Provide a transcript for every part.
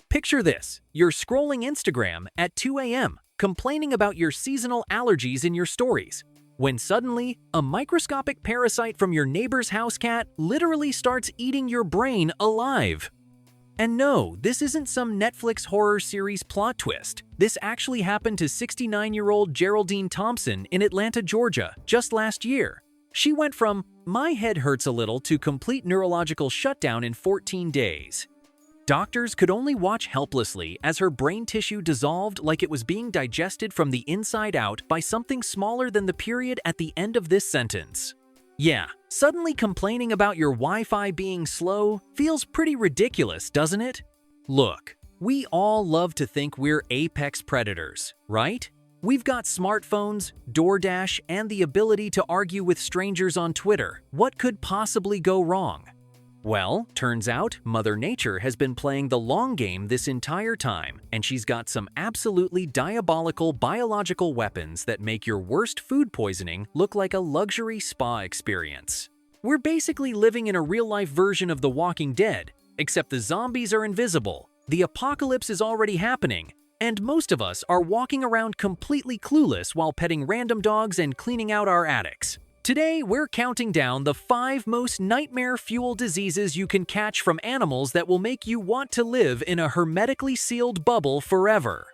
Picture this, you're scrolling Instagram at 2 a.m., complaining about your seasonal allergies in your stories, when suddenly, a microscopic parasite from your neighbor's house cat literally starts eating your brain alive. And no, this isn't some Netflix horror series plot twist. This actually happened to 69-year-old Geraldine Thompson in Atlanta, Georgia, just last year. She went from, "my head hurts a little," to complete neurological shutdown in 14 days. Doctors could only watch helplessly as her brain tissue dissolved like it was being digested from the inside out by something smaller than the period at the end of this sentence. Yeah, suddenly complaining about your Wi-Fi being slow feels pretty ridiculous, doesn't it? Look, we all love to think we're apex predators, right? We've got smartphones, DoorDash, and the ability to argue with strangers on Twitter. What could possibly go wrong? Well, turns out Mother Nature has been playing the long game this entire time, and she's got some absolutely diabolical biological weapons that make your worst food poisoning look like a luxury spa experience. We're basically living in a real-life version of The Walking Dead, except the zombies are invisible, the apocalypse is already happening, and most of us are walking around completely clueless while petting random dogs and cleaning out our attics. Today, we're counting down the 5 most nightmare-fuel diseases you can catch from animals that will make you want to live in a hermetically sealed bubble forever.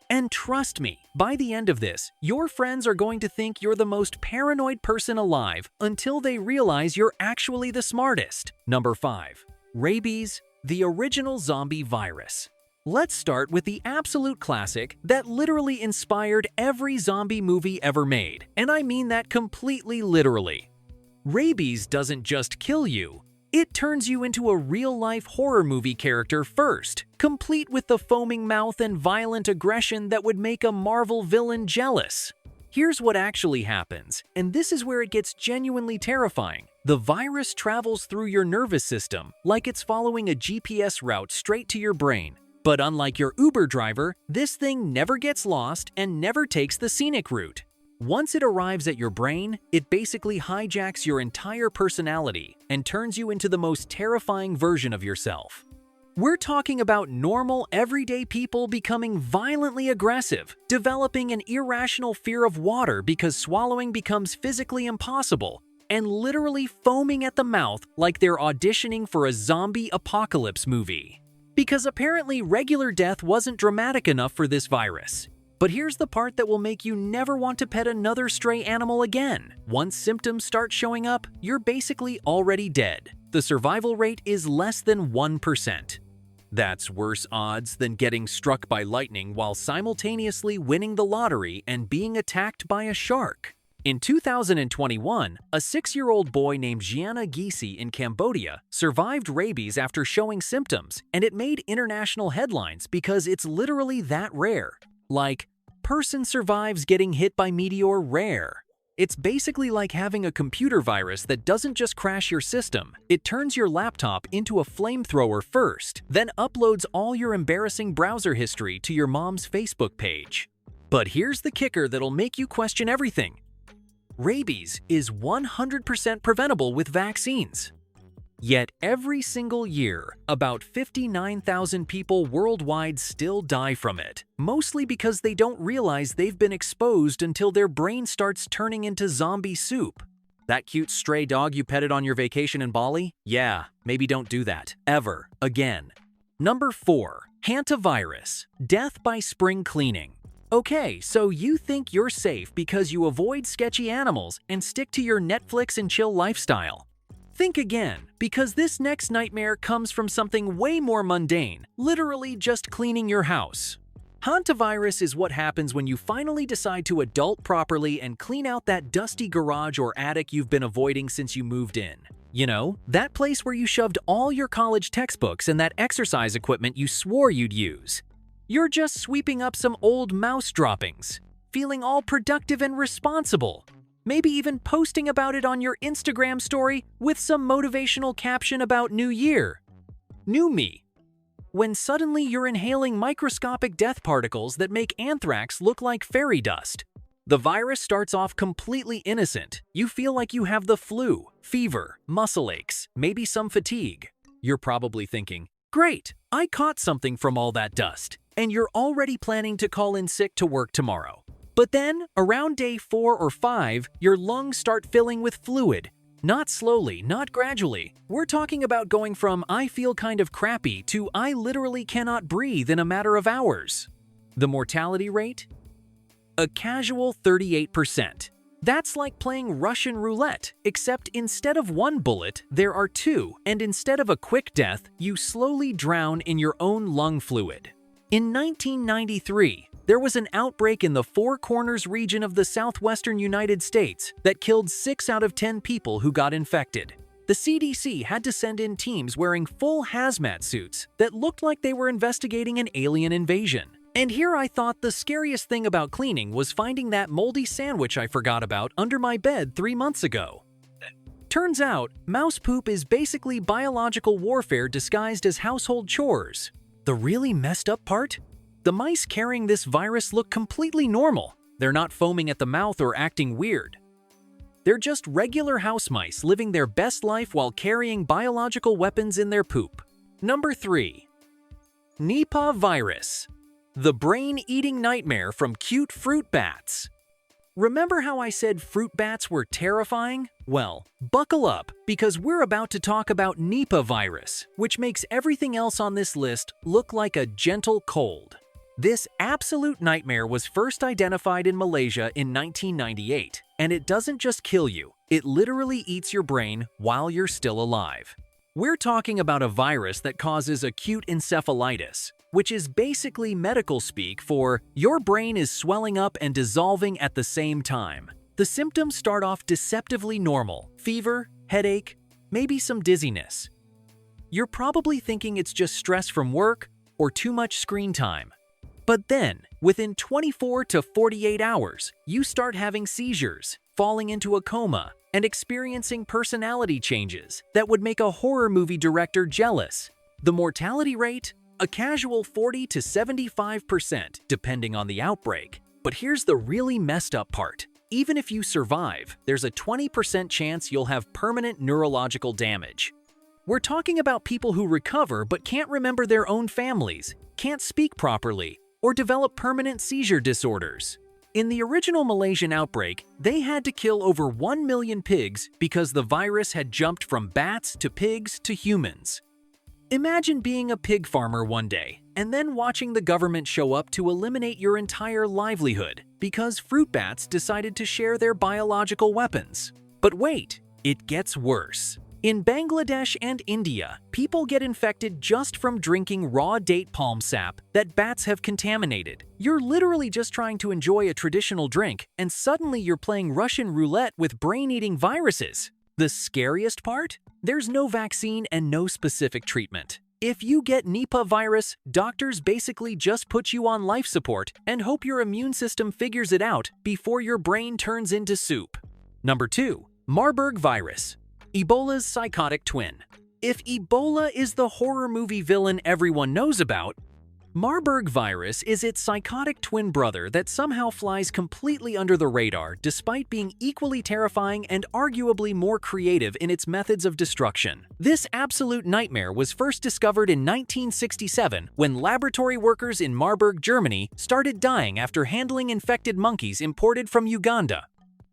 And trust me, by the end of this, your friends are going to think you're the most paranoid person alive until they realize you're actually the smartest. Number 5. Rabies, the original zombie virus. Let's start with the absolute classic that literally inspired every zombie movie ever made, and I mean that completely literally. Rabies doesn't just kill you, it turns you into a real-life horror movie character first, complete with the foaming mouth and violent aggression that would make a Marvel villain jealous. Here's what actually happens, and this is where it gets genuinely terrifying. The virus travels through your nervous system like it's following a GPS route straight to your brain. But unlike your Uber driver, this thing never gets lost and never takes the scenic route. Once it arrives at your brain, it basically hijacks your entire personality and turns you into the most terrifying version of yourself. We're talking about normal, everyday people becoming violently aggressive, developing an irrational fear of water because swallowing becomes physically impossible, and literally foaming at the mouth like they're auditioning for a zombie apocalypse movie. Because apparently regular death wasn't dramatic enough for this virus. But here's the part that will make you never want to pet another stray animal again. Once symptoms start showing up, you're basically already dead. The survival rate is less than 1%. That's worse odds than getting struck by lightning while simultaneously winning the lottery and being attacked by a shark. In 2021, a 6-year-old boy named Gianna Gysi in Cambodia survived rabies after showing symptoms, and it made international headlines because it's literally that rare. Like, person survives getting hit by meteor rare. It's basically like having a computer virus that doesn't just crash your system, it turns your laptop into a flamethrower first, then uploads all your embarrassing browser history to your mom's Facebook page. But here's the kicker that'll make you question everything. Rabies is 100% preventable with vaccines. Yet every single year, about 59,000 people worldwide still die from it, mostly because they don't realize they've been exposed until their brain starts turning into zombie soup. That cute stray dog you petted on your vacation in Bali? Yeah, maybe don't do that, ever, again. Number 4. Hantavirus, death by spring cleaning. Okay, so you think you're safe because you avoid sketchy animals and stick to your Netflix and chill lifestyle. Think again, because this next nightmare comes from something way more mundane, literally just cleaning your house. Hantavirus is what happens when you finally decide to adult properly and clean out that dusty garage or attic you've been avoiding since you moved in. You know, that place where you shoved all your college textbooks and that exercise equipment you swore you'd use. You're just sweeping up some old mouse droppings, feeling all productive and responsible. Maybe even posting about it on your Instagram story with some motivational caption about New Year. New me. When suddenly you're inhaling microscopic death particles that make anthrax look like fairy dust. The virus starts off completely innocent. You feel like you have the flu, fever, muscle aches, maybe some fatigue. You're probably thinking, Great, I caught something from all that dust, and you're already planning to call in sick to work tomorrow. But then, around day 4 or 5, your lungs start filling with fluid. Not slowly, not gradually. We're talking about going from "I feel kind of crappy" to "I literally cannot breathe" in a matter of hours. The mortality rate? A casual 38%. That's like playing Russian roulette, except instead of one bullet, there are two, and instead of a quick death, you slowly drown in your own lung fluid. In 1993, there was an outbreak in the Four Corners region of the southwestern United States that killed 6 out of 10 people who got infected. The CDC had to send in teams wearing full hazmat suits that looked like they were investigating an alien invasion. And here I thought the scariest thing about cleaning was finding that moldy sandwich I forgot about under my bed 3 months ago. Turns out, mouse poop is basically biological warfare disguised as household chores. The really messed up part? The mice carrying this virus look completely normal. They're not foaming at the mouth or acting weird. They're just regular house mice living their best life while carrying biological weapons in their poop. Number 3. Nipah virus. The brain-eating nightmare from cute fruit bats. Remember how I said fruit bats were terrifying? Well, buckle up, because we're about to talk about Nipah virus, which makes everything else on this list look like a gentle cold. This absolute nightmare was first identified in Malaysia in 1998, and it doesn't just kill you, it literally eats your brain while you're still alive. We're talking about a virus that causes acute encephalitis, which is basically medical speak for your brain is swelling up and dissolving at the same time. The symptoms start off deceptively normal: fever, headache, maybe some dizziness. You're probably thinking it's just stress from work or too much screen time. But then, within 24 to 48 hours, you start having seizures, falling into a coma, and experiencing personality changes that would make a horror movie director jealous. The mortality rate? A casual 40 to 75%, depending on the outbreak. But here's the really messed up part. Even if you survive, there's a 20% chance you'll have permanent neurological damage. We're talking about people who recover but can't remember their own families, can't speak properly, or develop permanent seizure disorders. In the original Malaysian outbreak, they had to kill over 1 million pigs because the virus had jumped from bats to pigs to humans. Imagine being a pig farmer one day, and then watching the government show up to eliminate your entire livelihood because fruit bats decided to share their biological weapons. But wait, it gets worse. In Bangladesh and India, people get infected just from drinking raw date palm sap that bats have contaminated. You're literally just trying to enjoy a traditional drink, and suddenly you're playing Russian roulette with brain-eating viruses. The scariest part? There's no vaccine and no specific treatment. If you get Nipah virus, doctors basically just put you on life support and hope your immune system figures it out before your brain turns into soup. Number 2. Marburg virus. Ebola's psychotic twin. If Ebola is the horror movie villain everyone knows about, Marburg virus is its psychotic twin brother that somehow flies completely under the radar despite being equally terrifying and arguably more creative in its methods of destruction. This absolute nightmare was first discovered in 1967 when laboratory workers in Marburg, Germany started dying after handling infected monkeys imported from Uganda.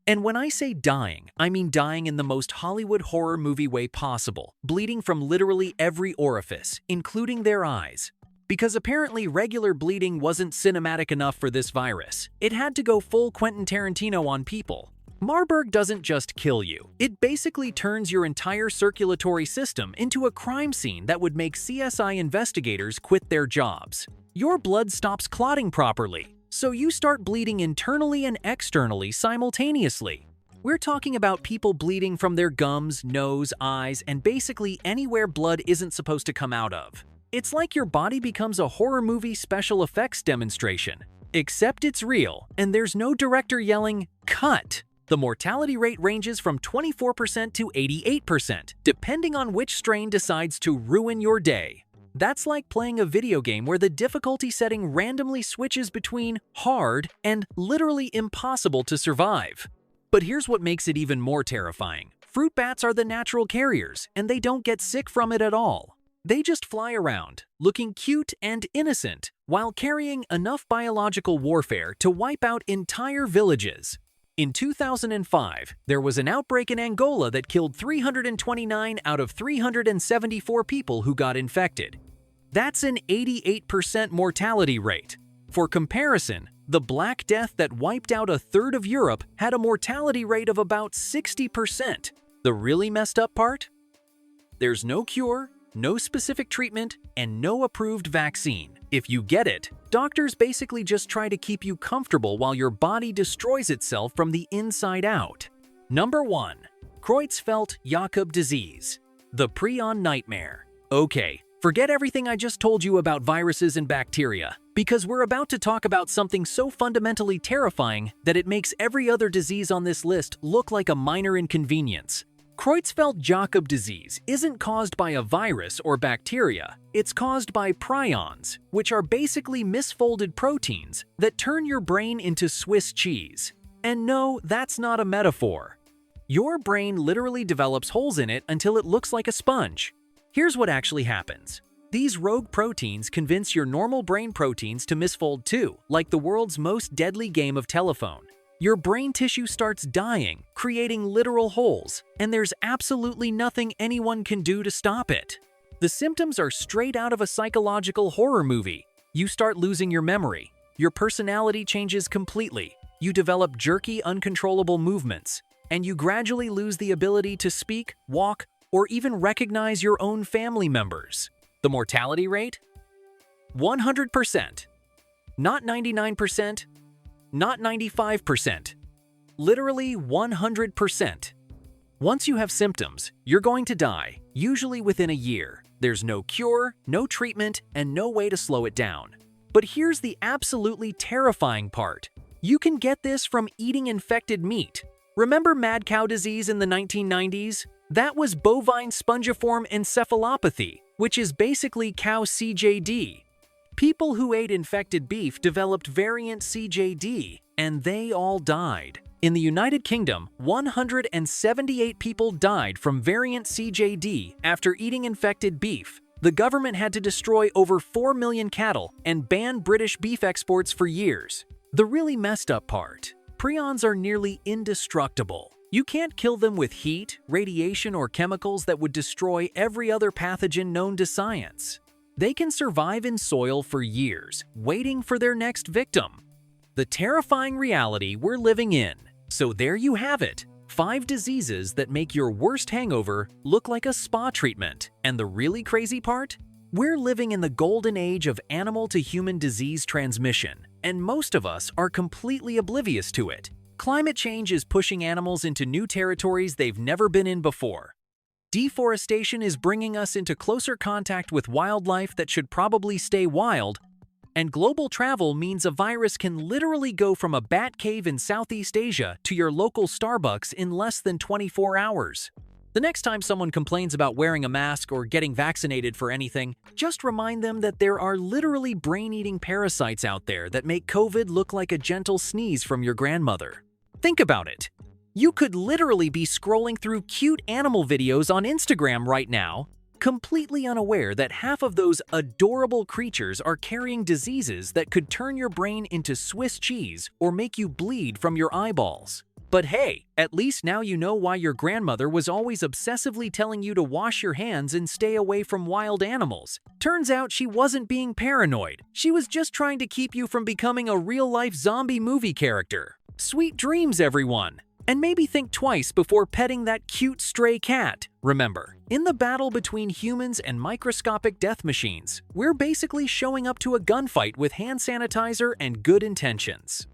And when I say dying, I mean dying in the most Hollywood horror movie way possible, bleeding from literally every orifice, including their eyes. Because apparently regular bleeding wasn't cinematic enough for this virus. It had to go full Quentin Tarantino on people. Marburg doesn't just kill you. It basically turns your entire circulatory system into a crime scene that would make CSI investigators quit their jobs. Your blood stops clotting properly, so you start bleeding internally and externally simultaneously. We're talking about people bleeding from their gums, nose, eyes, and basically anywhere blood isn't supposed to come out of. It's like your body becomes a horror movie special effects demonstration. Except it's real, and there's no director yelling, "Cut!" The mortality rate ranges from 24% to 88%, depending on which strain decides to ruin your day. That's like playing a video game where the difficulty setting randomly switches between hard and literally impossible to survive. But here's what makes it even more terrifying. Fruit bats are the natural carriers, and they don't get sick from it at all. They just fly around, looking cute and innocent, while carrying enough biological warfare to wipe out entire villages. In 2005, there was an outbreak in Angola that killed 329 out of 374 people who got infected. That's an 88% mortality rate. For comparison, the Black Death that wiped out a third of Europe had a mortality rate of about 60%. The really messed up part? There's no cure, no specific treatment, and no approved vaccine. If you get it, doctors basically just try to keep you comfortable while your body destroys itself from the inside out. Number 1. Creutzfeldt-Jakob disease, the prion nightmare. Okay, forget everything I just told you about viruses and bacteria, because we're about to talk about something so fundamentally terrifying that it makes every other disease on this list look like a minor inconvenience. Creutzfeldt-Jakob disease isn't caused by a virus or bacteria, it's caused by prions, which are basically misfolded proteins that turn your brain into Swiss cheese. And no, that's not a metaphor. Your brain literally develops holes in it until it looks like a sponge. Here's what actually happens. These rogue proteins convince your normal brain proteins to misfold too, like the world's most deadly game of telephone. Your brain tissue starts dying, creating literal holes, and there's absolutely nothing anyone can do to stop it. The symptoms are straight out of a psychological horror movie. You start losing your memory. Your personality changes completely. You develop jerky, uncontrollable movements, and you gradually lose the ability to speak, walk, or even recognize your own family members. The mortality rate? 100%. Not 99%. Not 95%. Literally 100%. Once you have symptoms, you're going to die, usually within a year. There's no cure, no treatment, and no way to slow it down. But here's the absolutely terrifying part. You can get this from eating infected meat. Remember mad cow disease in the 1990s? That was bovine spongiform encephalopathy, which is basically cow CJD. People who ate infected beef developed variant CJD, and they all died. In the United Kingdom, 178 people died from variant CJD after eating infected beef. The government had to destroy over 4 million cattle and ban British beef exports for years. The really messed up part: prions are nearly indestructible. You can't kill them with heat, radiation, or chemicals that would destroy every other pathogen known to science. They can survive in soil for years, waiting for their next victim. The terrifying reality we're living in. So there you have it. 5 diseases that make your worst hangover look like a spa treatment. And the really crazy part? We're living in the golden age of animal-to-human disease transmission, and most of us are completely oblivious to it. Climate change is pushing animals into new territories they've never been in before. Deforestation is bringing us into closer contact with wildlife that should probably stay wild, and global travel means a virus can literally go from a bat cave in Southeast Asia to your local Starbucks in less than 24 hours. The next time someone complains about wearing a mask or getting vaccinated for anything, just remind them that there are literally brain-eating parasites out there that make COVID look like a gentle sneeze from your grandmother. Think about it. You could literally be scrolling through cute animal videos on Instagram right now, completely unaware that half of those adorable creatures are carrying diseases that could turn your brain into Swiss cheese or make you bleed from your eyeballs. But hey, at least now you know why your grandmother was always obsessively telling you to wash your hands and stay away from wild animals. Turns out she wasn't being paranoid. She was just trying to keep you from becoming a real-life zombie movie character. Sweet dreams, everyone! And maybe think twice before petting that cute stray cat. Remember, in the battle between humans and microscopic death machines, we're basically showing up to a gunfight with hand sanitizer and good intentions.